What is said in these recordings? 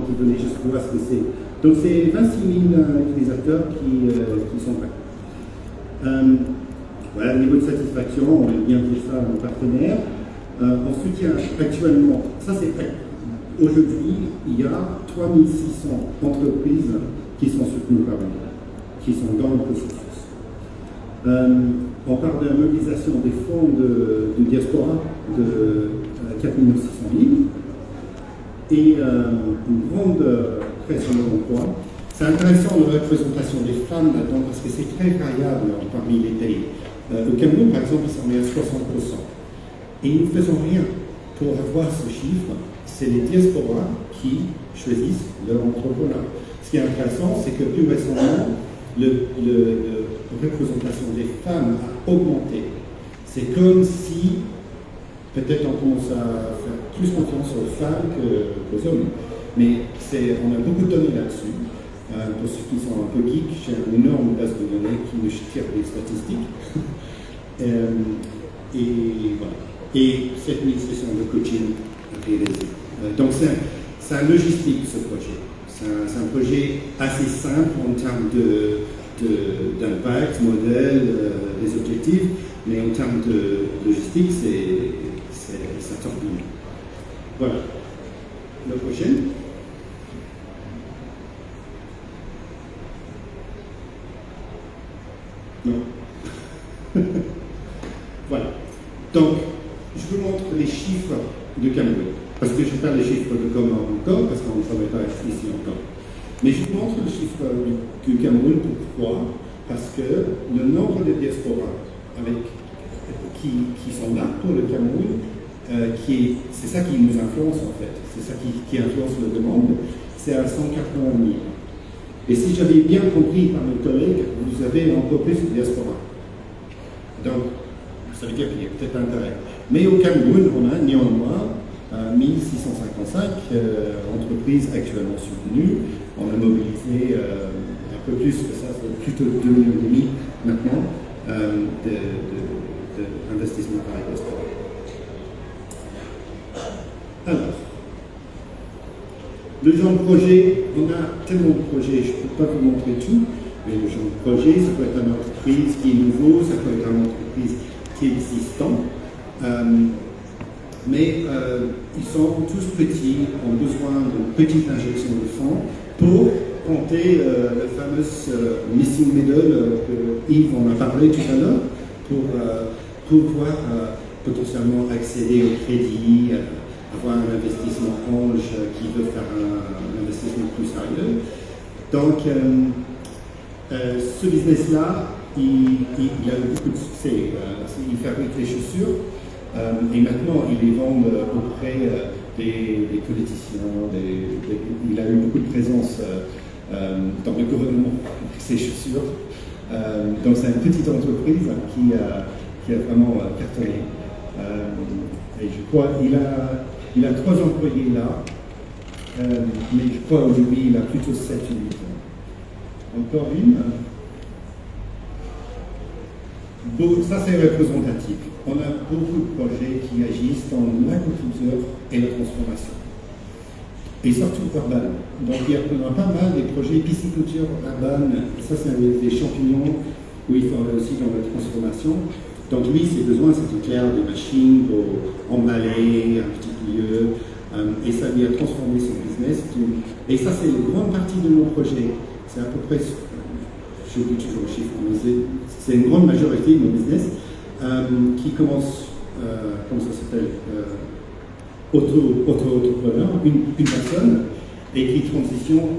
qui venaient juste voir ce que c'est. Donc c'est 26 000 utilisateurs qui sont là. Voilà, niveau de satisfaction, on a bien fait ça en partenaire. On soutient actuellement, ça c'est aujourd'hui, il y a 3600 entreprises qui sont soutenues par nous, qui sont dans le processus. On parle de la mobilisation des fonds de diaspora de 4 600 000 et une grande création d'emplois. C'est intéressant la représentation des femmes là-dedans parce que c'est très variable parmi les pays. Au Cameroun, par exemple, ils sont à 60%. Et nous ne faisons rien pour avoir ce chiffre. C'est les diasporas qui choisissent leur entrepreneur. Ce qui est intéressant, c'est que plus récemment, la représentation des femmes a augmenté. C'est comme si, peut-être on commence à faire plus confiance aux femmes qu'aux hommes. Mais on a beaucoup de données là-dessus. Pour ceux qui sont un peu geeks, j'ai une énorme base de données qui me tire des statistiques. Et voilà. Et cette session de coaching réalisée. Donc c'est un logistique ce projet. C'est un projet assez simple en termes d'impact, modèle, des objectifs, mais en termes de logistique, ça tourbillonne. Voilà. Le prochain. Non. Voilà. Donc, je vous montre les chiffres de Cameroun. Parce que je n'ai pas les chiffres de Comores encore, parce qu'on ne travaille pas ici encore. Mais je vous montre les chiffres du Cameroun. Pourquoi? Parce que le nombre de diasporas qui sont là pour le Cameroun, c'est ça qui nous influence en fait. C'est ça qui influence la demande. C'est à 180 000. Et si j'avais bien compris par mes collègues, vous avez encore plus de diaspora. Donc, ça veut dire qu'il y a peut-être intérêt. Mais au Cameroun, on a néanmoins 1655 entreprises actuellement soutenues. On a mobilisé un peu plus que ça, plutôt 2,5 millions maintenant d'investissement par les diaspora. Alors, le genre de projet, on a tellement de projets, je ne peux pas vous montrer tout, mais le genre de projet, ça peut être une entreprise qui est nouveau, ça peut être une entreprise qui est existante, mais ils sont tous petits, ont besoin d'une petite injection de fonds pour compter le fameux missing middle que Yves en a parlé tout à l'heure, pour pouvoir potentiellement accéder au crédit, avoir un investissement ange qui veut faire un investissement plus sérieux. Donc, ce business-là, il a eu beaucoup de succès. Il fabrique les chaussures et maintenant, il les vend auprès des politiciens. Il a eu beaucoup de présence dans le gouvernement avec ses chaussures. Donc, c'est une petite entreprise qui a vraiment cartonné. Et je crois il a 3 employés là, mais je crois aujourd'hui il a plutôt 7 ou 8 ans. Encore une. Bon, ça c'est représentatif. On a beaucoup de projets qui agissent dans l'agriculture et la transformation. Et surtout urbaine. Donc il y a pas mal des projets pisciculture urbaine. Ça c'est avec des champignons où il faut aller aussi dans la transformation. Donc lui, ses besoins, c'était clair, des machines pour emballer un petit lieu, et ça lui a transformé son business. Et ça, c'est une grande partie de mon projet. C'est à peu près, j'oublie toujours le chiffre, mais c'est une grande majorité de mon business qui commence, comment ça s'appelle, auto-entrepreneur, une personne, et qui transitionne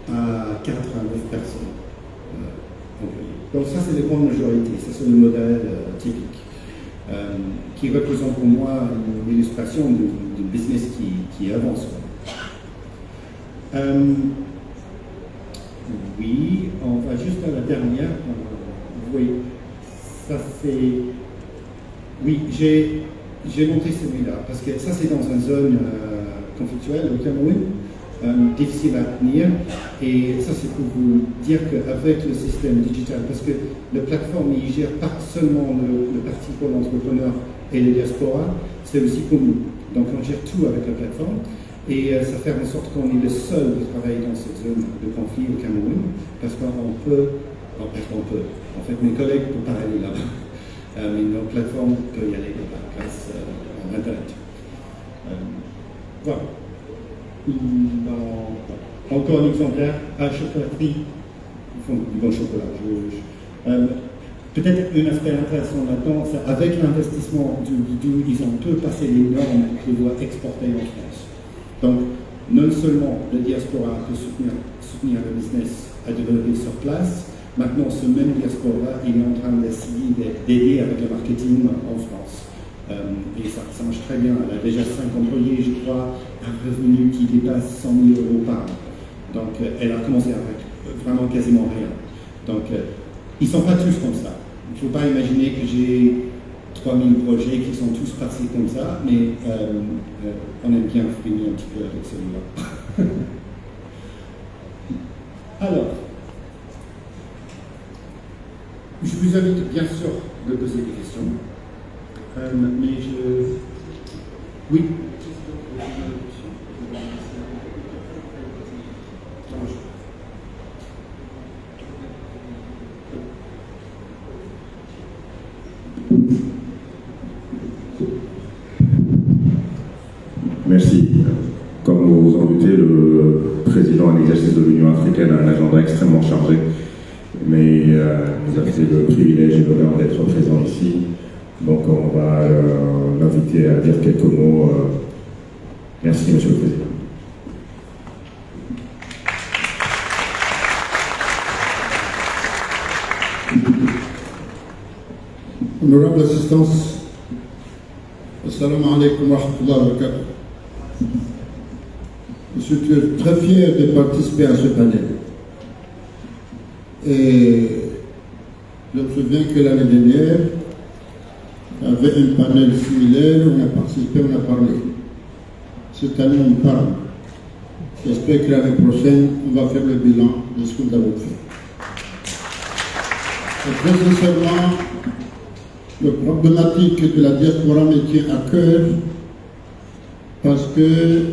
à 4 à 9 personnes. Donc ça, c'est la grande majorité, ça c'est le modèle typique, qui représente pour moi une illustration du business qui avance. Oui, on va juste à la dernière. Oui, ça c'est... Oui, j'ai montré celui-là, parce que ça c'est dans une zone conflictuelle au Cameroun. Difficile à tenir, et ça c'est pour vous dire qu'avec le système digital, parce que la plateforme il gère pas seulement le parti pour l'entrepreneur et les diasporas, c'est aussi pour nous. Donc on gère tout avec la plateforme, Et ça fait en sorte qu'on est le seul à travailler dans cette zone de conflit au Cameroun, parce qu'on peut, en fait mes collègues ne peuvent pas aller là-bas, mais nos plateformes peuvent y aller grâce à Internet. Voilà. Encore un exemplaire à chocolaterie, ils font du bon chocolat. Peut-être un aspect intéressant là-dedans, c'est avec l'investissement du Bidou, ils ont peu passé les normes qu'ils doivent exporter en France. Donc, non seulement le diaspora peut soutenir le business à développer sur place, maintenant ce même diaspora il est en train d'aider avec le marketing en France. Et ça marche très bien. Elle a déjà 5 employés, je crois, un revenu qui dépasse 100 000 € par an. Donc, elle a commencé avec vraiment quasiment rien. Donc, ils ne sont pas tous comme ça. Il ne faut pas imaginer que j'ai 3000 projets qui sont tous passés comme ça, mais on aime bien finir un petit peu avec celui-là. Alors, je vous invite bien sûr de poser des questions, mais oui. Merci. Comme vous vous en doutez, le président en exercice de l'Union africaine a un agenda extrêmement chargé, mais nous a fait le privilège et l'honneur d'être présent ici. Donc on va l'inviter à dire quelques mots. Merci, Monsieur le Président. Honorable assistance, assalamu alaikum wa rahmatullahi wa barakatuh. Je suis très fier de participer à ce panel. Et je me souviens que l'année dernière, il y avait un panel similaire, on a participé, on a parlé. Cette année, on parle. J'espère que l'année prochaine, on va faire le bilan de ce que nous avons fait. Et très sincèrement, la problématique de la diaspora me tient à cœur parce que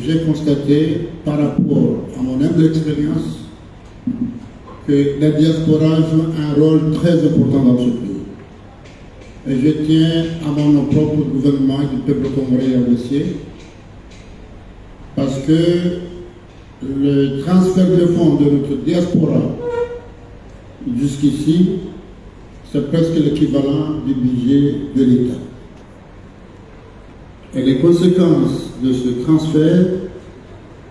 j'ai constaté par rapport à mon humble expérience que la diaspora joue un rôle très important dans ce pays. Et je tiens à mon nom propre gouvernement du peuple congolais à remercier parce que le transfert de fonds de notre diaspora jusqu'ici, c'est presque l'équivalent du budget de l'État. Et les conséquences de ce transfert,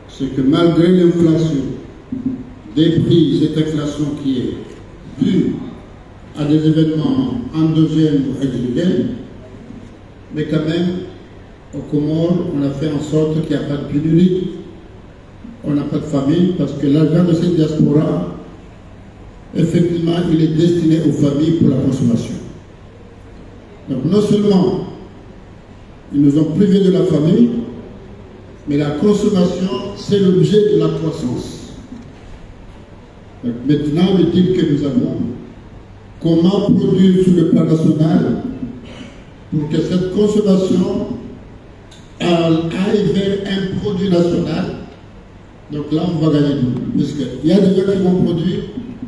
c'est que malgré l'inflation des prix, cette inflation qui est due à des événements endogènes ou exogènes, mais quand même, au Comores, on a fait en sorte qu'il n'y a pas de pénurie, on n'a pas de famine, parce que l'argent de cette diaspora, effectivement, il est destiné aux familles pour la consommation. Donc non seulement ils nous ont privés de la famille, mais la consommation, c'est l'objet de la croissance. Donc maintenant, le deal que nous avons, comment produire sur le plan national pour que cette consommation aille vers un produit national. Donc là, on va gagner beaucoup, parce qu'il y a des gens qui vont produire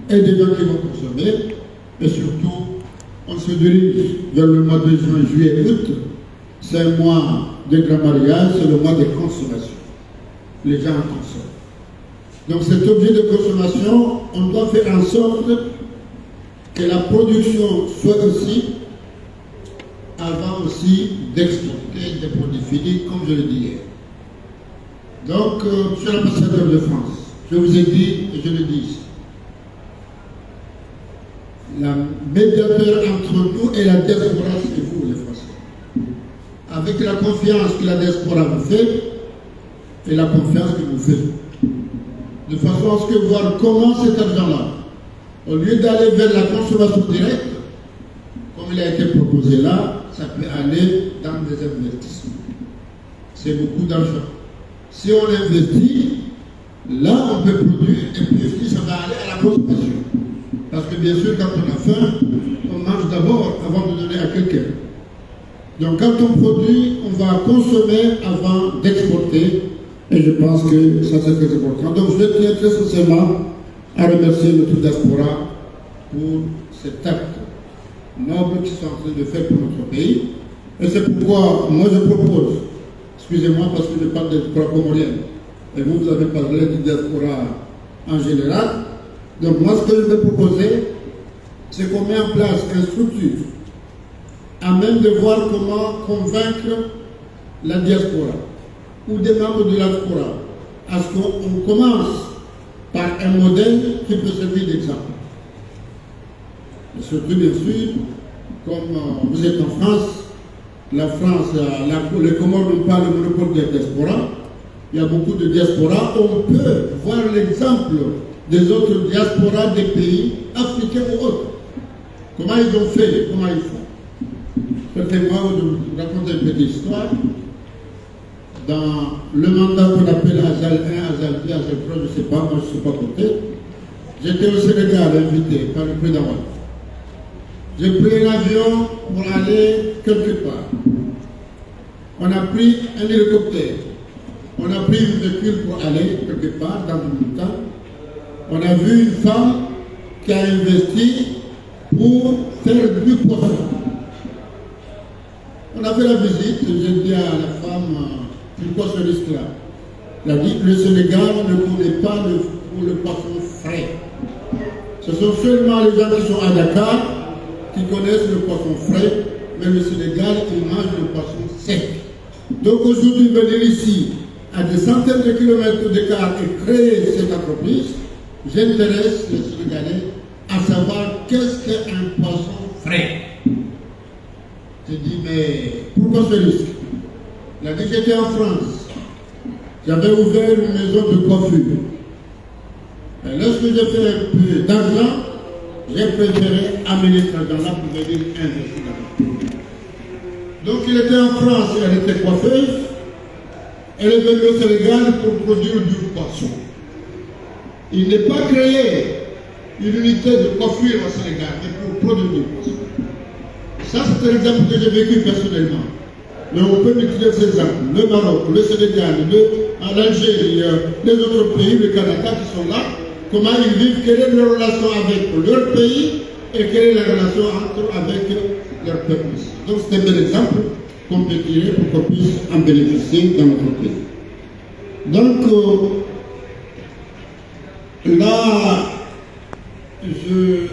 et des gens qui vont consommer, et surtout, on se dirige vers le mois de juin, juillet, août. C'est un mois de grand mariage, c'est le mois de consommation. Les gens en consomment. Donc cet objet de consommation, on doit faire en sorte que la production soit aussi, avant aussi d'exporter des produits finis, comme je le disais. Donc, monsieur l'ambassadeur de France, je vous ai dit, et je le dis ici, la médiateur entre nous et la diaspora, c'est vous, les Français. Avec la confiance que la diaspora vous fait et la confiance que vous faites. De façon à ce que voir comment cet argent-là, au lieu d'aller vers la consommation directe, comme il a été proposé là, ça peut aller dans des investissements. C'est beaucoup d'argent. Si on investit, là on peut produire et puis ça va aller à la consommation. Parce que bien sûr, quand on a faim, on mange d'abord avant de donner à quelqu'un. Donc quand on produit, on va consommer avant d'exporter Et je pense que ça c'est très important. Donc je tiens très sincèrement à remercier notre diaspora pour cet acte noble qu'ils sont en train de faire pour notre pays. Et c'est pourquoi moi je propose, excusez-moi parce que je parle de diaspora comorienne, et vous avez parlé de diaspora en général. Donc moi ce que je vais proposer, c'est qu'on met en place une structure à même de voir comment convaincre la diaspora ou des membres de la diaspora à ce qu'on commence par un modèle qui peut servir d'exemple. Et surtout, bien sûr, comme vous êtes en France, la France, les Comores n'ont pas le monopole de la diaspora. Il y a beaucoup de diasporas. On peut voir l'exemple des autres diasporas des pays africains ou autres. Comment ils ont fait, comment ils font. Permettez-moi de vous raconter une petite histoire. Dans le mandat qu'on appelle Azal 1, Azal 2, Azal 3, je ne sais pas, moi je ne sais pas compter, j'étais au Sénégal invité par le président. J'ai pris un avion pour aller quelque part. On a pris un hélicoptère. On a pris une véhicule pour aller quelque part dans une montagne. On a vu une femme qui a investi pour faire du poisson. On a fait la visite, j'ai dit à la femme, pourquoi ce risque-là? Elle a dit que le Sénégal ne connaît pas le poisson frais. Ce sont seulement les gens qui sont à Dakar qui connaissent le poisson frais, mais le Sénégal, il mange le poisson sec. Donc aujourd'hui, venir ici, à des centaines de kilomètres d'écart et créer cette entreprise, j'intéresse les Sénégalais à savoir qu'est-ce qu'un poisson frais. J'ai dit, mais pourquoi ce risque? Il a dit, j'étais en France, j'avais ouvert une maison de coiffure. Et lorsque j'ai fait un peu d'argent, j'ai préféré amener cet argent-là pour venir investir là-bas. Donc il était en France, elle était coiffeuse, elle est venue au Sénégal pour produire du poisson. Il n'est pas créé une unité de coiffure au Sénégal, mais pour produire du poisson. Ça, c'est un exemple que j'ai vécu personnellement. Mais on peut multiplier ces exemples. Le Maroc, le Sénégal, l'Algérie, les autres pays, le Canada qui sont là, comment ils vivent, quelle est leur relation avec leur pays et quelle est la relation avec leur peuple. Donc c'est un bel exemple qu'on peut tirer pour qu'on puisse en bénéficier dans notre pays. Donc là, je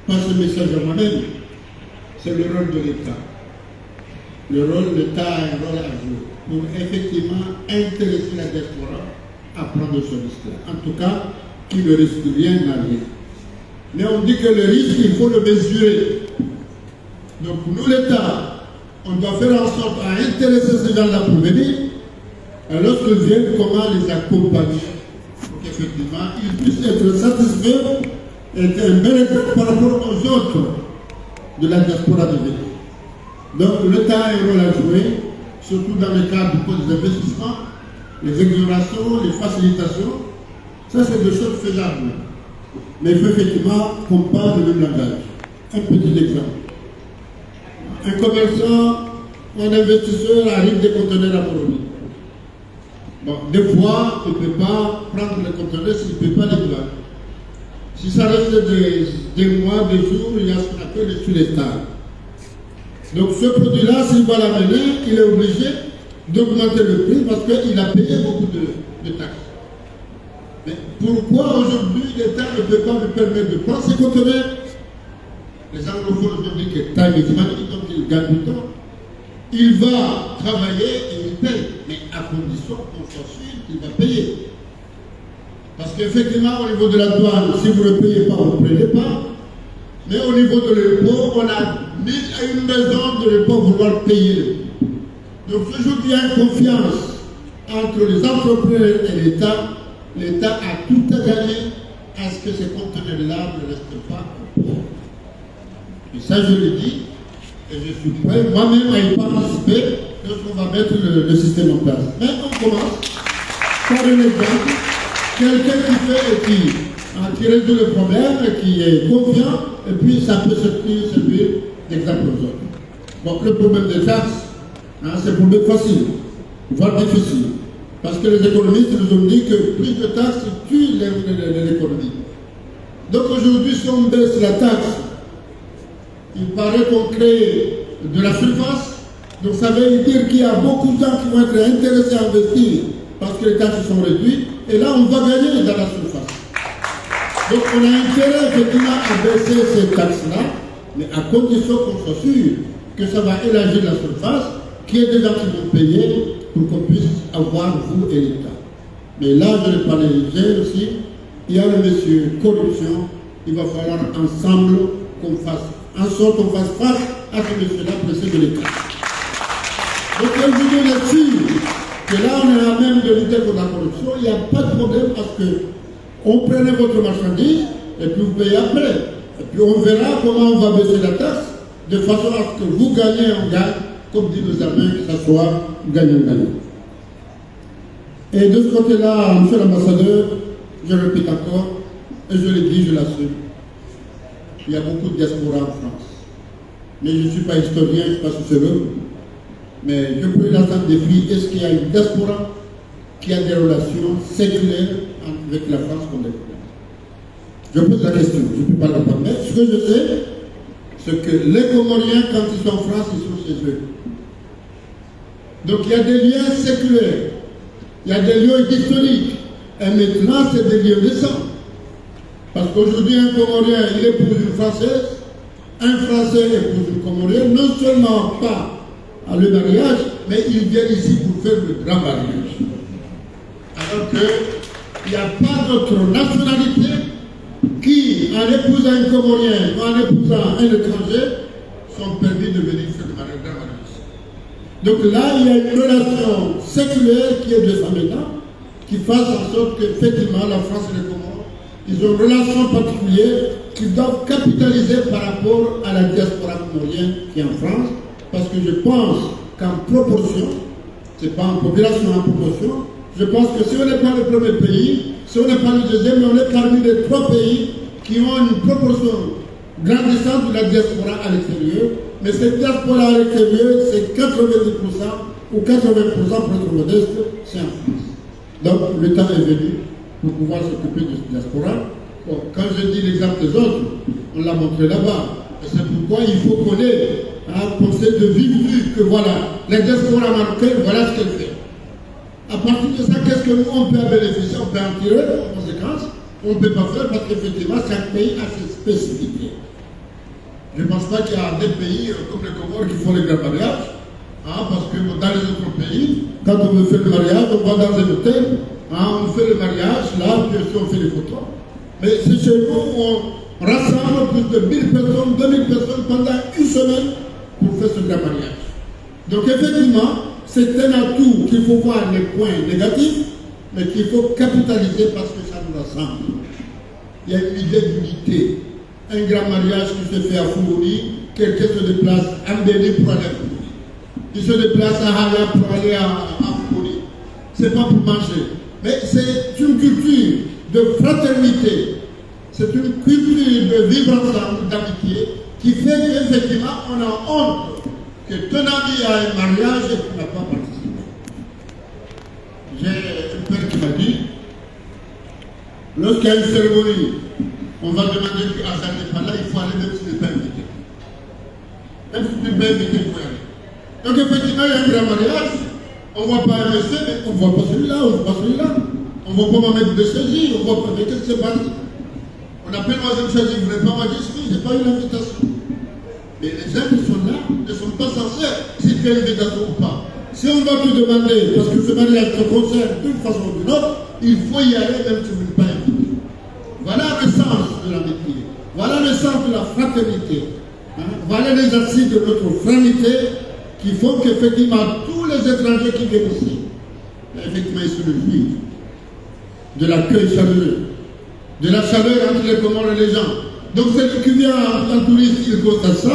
passe le message à moi-même. C'est le rôle de l'État. L'État a un rôle à jouer pour effectivement intéresser la diaspora à prendre ce risque-là. En tout cas, qui ne risque rien à rien. Mais on dit que le risque, il faut le mesurer. Donc nous, l'État, on doit faire en sorte à intéresser ces gens-là pour venir. Et lorsqu'ils viennent, comment les accompagner pour qu'effectivement, ils puissent être satisfaits et être un bel exemple par rapport aux autres de la diaspora de venir. Donc l'État a un rôle à jouer, surtout dans le cadre du code des investissements, les exonérations, les facilitations. Ça, c'est des choses faisables. Mais il faut effectivement qu'on parle le même langage. Un petit exemple. Un commerçant ou un investisseur arrive des conteneurs à Moroni. Bon, des fois, il ne peut pas prendre les conteneurs s'il ne peut pas les vendre. Si ça reste des mois, des jours, il y a ce qu'on appelle le sur-état. Donc ce produit-là, s'il va l'amener, il est obligé d'augmenter le prix parce qu'il a payé beaucoup de taxes. Mais pourquoi aujourd'hui l'État ne peut pas me permettre de prendre ces conteneurs? Les anglophones aujourd'hui qui time is money, donc il gagne du temps. Il va travailler et il paye, mais à condition qu'on soit sûr qu'il va payer. Parce qu'effectivement, au niveau de la douane, si vous ne payez pas, vous ne prenez pas. Mais au niveau de l'impôt, on a mis à une raison de ne pas vouloir payer. Donc toujours il y a une confiance entre les entrepreneurs et l'État. L'État a tout à gagner à ce que ces conteneurs-là ne restent pas au port. Et ça, je le dis, et je suis prêt moi-même à y participer lorsqu'on va mettre le système en place. Mais on commence par un exemple, quelqu'un qui fait et qui résout le problème, et qui est confiant, et puis ça peut servir d'exemple aux autres. Bon, le problème des taxes, c'est un problème facile, voire difficile. Parce que les économistes nous ont dit que plus de taxes tuent l'économie. Donc aujourd'hui, si on baisse la taxe, il paraît qu'on crée de la surface. Donc ça veut dire qu'il y a beaucoup de gens qui vont être intéressés à investir parce que les taxes sont réduites. Et là, on va gagner dans la surface. Donc on a intérêt effectivement à baisser ces taxes-là, mais à condition qu'on soit sûr que ça va élargir la surface, qu'il y ait des gens qui vont payer pour qu'on puisse avoir vous et l'État. Mais là, je vais parler j'ai aussi, il y a le monsieur corruption, il va falloir ensemble qu'on fasse, en sorte qu'on fasse face à ce monsieur-là pressé de l'État. Donc aujourd'hui, on est sûr que là, on est à même de lutter contre la corruption, il n'y a pas de problème parce que on prenait votre marchandise et puis vous payez après. Et puis on verra comment on va baisser la taxe de façon à ce que vous gagnez, on gagne, comme dit nos amis, que ça soit gagnant-gagnant. Et de ce côté-là, monsieur l'ambassadeur, je répète encore, et je l'ai dit, je l'assume, il y a beaucoup de diaspora en France. Mais je ne suis pas historien, je ne suis pas sociologue, mais je peux lancer un défi, est-ce qu'il y a une diaspora qui a des relations séculaires avec la France comme les problèmes? Je pose la question, je ne peux pas répondre. Mais ce que je sais, c'est que les Comoriens, quand ils sont en France, ils sont chez eux. Donc il y a des liens séculaires, il y a des lieux historiques. Et maintenant, c'est des lieux récents. Parce qu'aujourd'hui, un Comorien, il épouse une Française, un Français épouse une Comorienne, non seulement pas à le mariage, mais ils viennent ici pour faire le grand mariage. Alors qu'il n'y a pas d'autre nationalité qui, en épousant un Comorien ou en épousant un étranger, sont permis de venir faire le grand mariage. Donc là, il y a une relation séculaire qui est de ça maintenant, qui fasse en sorte qu'effectivement, la France et les Comores, ils ont une relation particulière qu'ils doivent capitaliser par rapport à la diaspora comorienne qui est en France, parce que je pense qu'en proportion, ce n'est pas en population, en proportion, je pense que si on n'est pas le premier pays, si on n'est pas le deuxième, mais on est parmi les 3 pays qui ont une proportion grandissante de la diaspora à l'extérieur. Mais cette diaspora à l'extérieur, c'est 90% ou 80% pour être modeste, c'est en France. Donc le temps est venu pour pouvoir s'occuper de cette diaspora. Bon, quand je dis l'exemple des autres, on l'a montré là-bas. Et c'est pourquoi il faut qu'on sait de vive vue que voilà, la diaspora marocaine, voilà ce qu'elle fait. À partir de ça, qu'est-ce que nous, on peut en bénéficier, on peut en tirer en conséquence, on ne peut pas faire parce qu'effectivement, chaque pays a ses spécificités. Je ne pense pas qu'il y a des pays comme les Comores qui font les grands mariages, parce que dans les autres pays, quand on veut faire le mariage, on va dans un hôtel, on fait le mariage, là, puis on fait les photos. Mais c'est chez nous où on rassemble plus de 1000 personnes, 2000 personnes pendant une semaine pour faire ce grand mariage. Donc effectivement, c'est un atout qu'il faut voir les points négatifs, mais qu'il faut capitaliser parce que ça nous rassemble. Il y a une idée d'unité. Un grand mariage qui se fait à Fourouni, quelqu'un se déplace à Mbéni pour aller à Fourouni. Il se déplace à Haya pour aller à Fourouni. Ce n'est pas pour manger. Mais c'est une culture de fraternité. C'est une culture de vivre ensemble, d'amitié, qui fait qu'effectivement, on a honte que ton ami a un mariage et tu n'as pas participé. J'ai un père qui m'a dit, lorsqu'il y a une cérémonie, on va demander que Hassan n'est pas là, il faut aller même si tu n'es pas invité. Même si tu n'es pas invité, il faut y aller. Donc effectivement, il y a un grand mariage, on ne voit pas un monsieur, mais on ne voit pas celui-là, on ne voit pas celui-là. On ne voit pas ma maître de saisie, on ne voit pas, mais qu'est-ce qui s'est passé? On appelle Mme Chazi, vous n'êtes pas ma discipline, je n'ai pas eu l'invitation. Mais les gens qui sont là ne sont pas censés s'il y a une invitation ou pas. Si on va te demander, parce que ce mariage te concerne d'une façon ou d'une autre, il faut y aller même si vous n'êtes pas invité. Voilà le sens de l'amitié. Voilà le sens de la fraternité. Voilà les assises de notre fraternité qui font qu'effectivement tous les étrangers qui viennent ici, effectivement ils se réjouissent de l'accueil chaleureux, de la chaleur entre les Comores et les gens. Donc celui qui vient en touriste, il constate ça,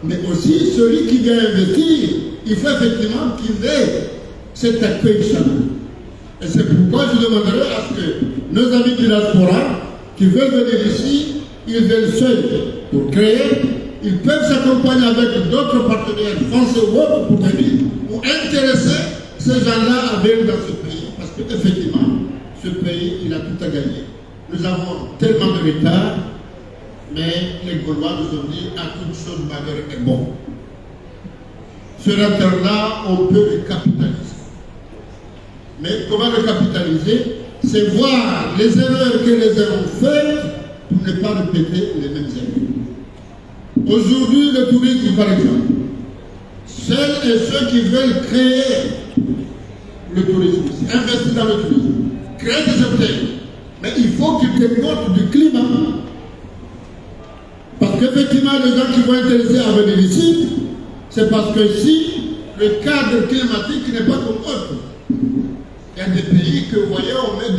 mais aussi celui qui vient investir, il faut effectivement qu'il ait cet accueil chaleureux. Et c'est pourquoi je demanderai à ce que nos amis de la diaspora qui veulent venir ici, ils viennent seuls pour créer, ils peuvent s'accompagner avec d'autres partenaires français ou autres pour venir, ou intéresser ces gens-là à venir dans ce pays. Parce qu'effectivement, ce pays, il a tout à gagner. Nous avons tellement de retard, mais les Gaulois nous ont dit à toute chose malheur est bon. Ce retard-là, on peut le capitaliser. Mais comment le capitaliser? C'est voir les erreurs que les uns ont faites pour ne pas répéter les mêmes erreurs. Aujourd'hui, le tourisme, par exemple, celles et ceux qui veulent créer le tourisme, investir dans le tourisme, créer des hôtels, mais il faut qu'ils tiennent compte du climat. Parce qu'effectivement, les gens qui vont intéresser à venir ici, c'est parce que ici, le cadre climatique n'est pas comme autre. Il y a des pays que vous voyez, on met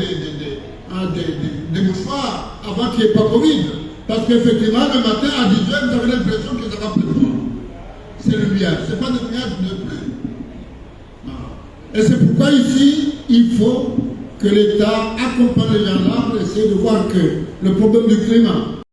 des mouchoirs avant qu'il n'y ait pas Covid. Parce qu'effectivement, le matin à 10h, vous avez l'impression que ça va pleuvoir. C'est le nuage, ce n'est pas le nuage de pluie. Et c'est pourquoi ici, il faut que l'État accompagne les gens là pour essayer de voir que le problème du climat